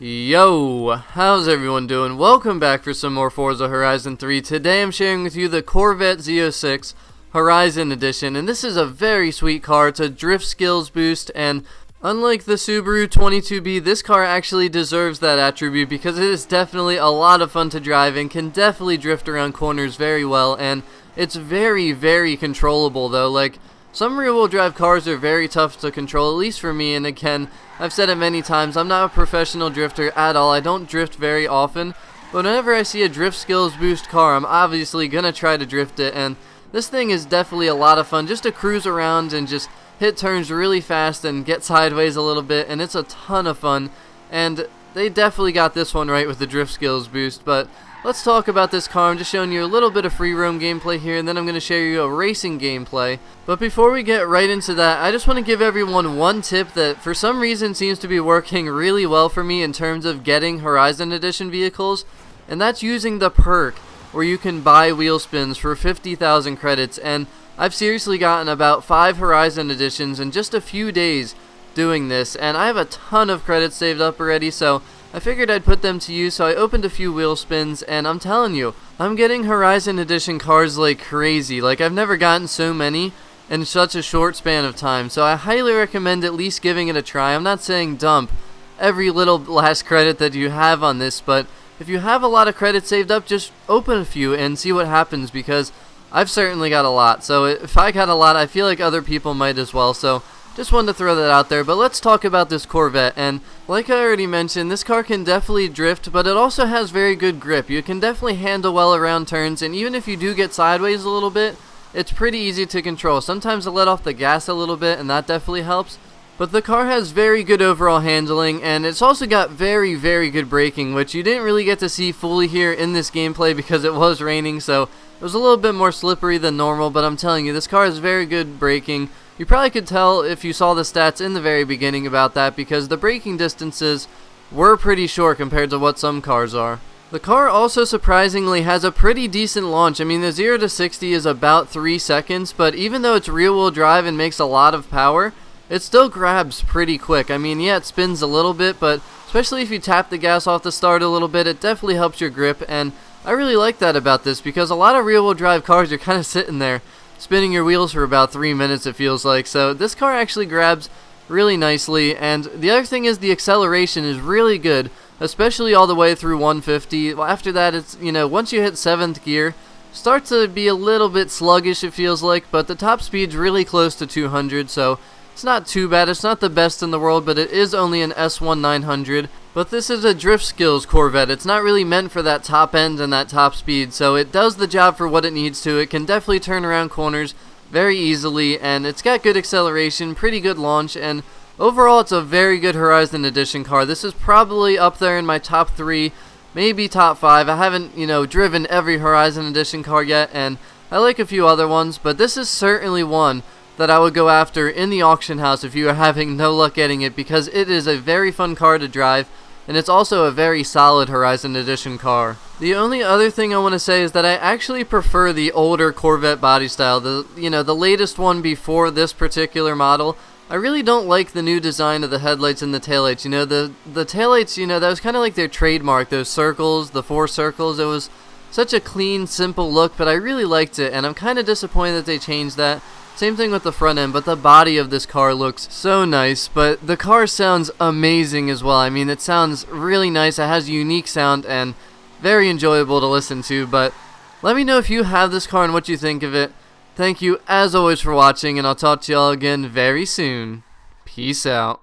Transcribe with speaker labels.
Speaker 1: Yo, how's everyone doing? Welcome back for some more Forza Horizon 3. Today I'm sharing with you the Corvette Z06 Horizon Edition, and this is a very sweet car. It's a drift skills boost, and unlike the Subaru 22B, this car actually deserves that attribute because it is definitely a lot of fun to drive and can definitely drift around corners very well, and it's very controllable though. Like, some rear-wheel drive cars are very tough to control, at least for me, and again, I've said it many times, I'm not a professional drifter at all. I don't drift very often, but whenever I see a drift skills boost car, I'm obviously gonna try to drift it, and this thing is definitely a lot of fun just to cruise around and just hit turns really fast and get sideways a little bit, and it's a ton of fun, and they definitely got this one right with the drift skills boost. But let's talk about this car. I'm just showing you a little bit of free roam gameplay here, and then I'm going to share you a racing gameplay. But before we get right into that, I just want to give everyone one tip that for some reason seems to be working really well for me in terms of getting Horizon Edition vehicles, and that's using the perk where you can buy wheel spins for 50,000 credits, and I've seriously gotten about 5 Horizon Editions in just a few days doing this, and I have a ton of credits saved up already, so I figured I'd put them to use. So I opened a few wheel spins, and I'm telling you, I'm getting Horizon Edition cars like crazy. Like, I've never gotten so many in such a short span of time, so I highly recommend at least giving it a try. I'm not saying dump every little last credit that you have on this, but if you have a lot of credits saved up, just open a few and see what happens, because I've certainly got a lot. So if I got a lot, I feel like other people might as well. So just wanted to throw that out there. But let's talk about this Corvette. And like I already mentioned, this car can definitely drift, but it also has very good grip. You can definitely handle well around turns, and even if you do get sideways a little bit, it's pretty easy to control. Sometimes I let off the gas a little bit, and that definitely helps. But the car has very good overall handling, and it's also got very good braking, which you didn't really get to see fully here in this gameplay because it was raining, so it was a little bit more slippery than normal. But I'm telling you, this car has very good braking. You probably could tell if you saw the stats in the very beginning about that, because the braking distances were pretty short compared to what some cars are. The car also surprisingly has a pretty decent launch. I mean, the 0 to 60 is about 3 seconds, but even though it's rear-wheel drive and makes a lot of power, it still grabs pretty quick. I mean, yeah, it spins a little bit, but especially if you tap the gas off the start a little bit, it definitely helps your grip, and I really like that about this, because a lot of rear-wheel drive cars, you're kind of sitting there spinning your wheels for about 3 minutes, it feels like. So this car actually grabs really nicely, and the other thing is the acceleration is really good, especially all the way through 150. After that, it's, you know, once you hit 7th gear, starts to be a little bit sluggish, it feels like, but the top speed's really close to 200, so it's not too bad. It's not the best in the world, but it is only an S1 900. But this is a drift skills Corvette. It's not really meant for that top end and that top speed, so it does the job for what it needs to. It can definitely turn around corners very easily, and it's got good acceleration, pretty good launch, and overall it's a very good Horizon Edition car. This is probably up there in my top 3, maybe top 5. I haven't, driven every Horizon Edition car yet, and I like a few other ones, but this is certainly one that I would go after in the auction house if you are having no luck getting it, because it is a very fun car to drive, and it's also a very solid Horizon Edition car. The only other thing I want to say is that I actually prefer the older Corvette body style, the latest one before this particular model. I really don't like the new design of the headlights and the taillights. The taillights, that was kind of like their trademark, those circles, the 4 circles. It was such a clean, simple look, but I really liked it, and I'm kind of disappointed that they changed that. Same thing with the front end, but the body of this car looks so nice. But the car sounds amazing as well. I mean, it sounds really nice. It has a unique sound and very enjoyable to listen to. But let me know if you have this car and what you think of it. Thank you as always for watching, and I'll talk to y'all again very soon. Peace out.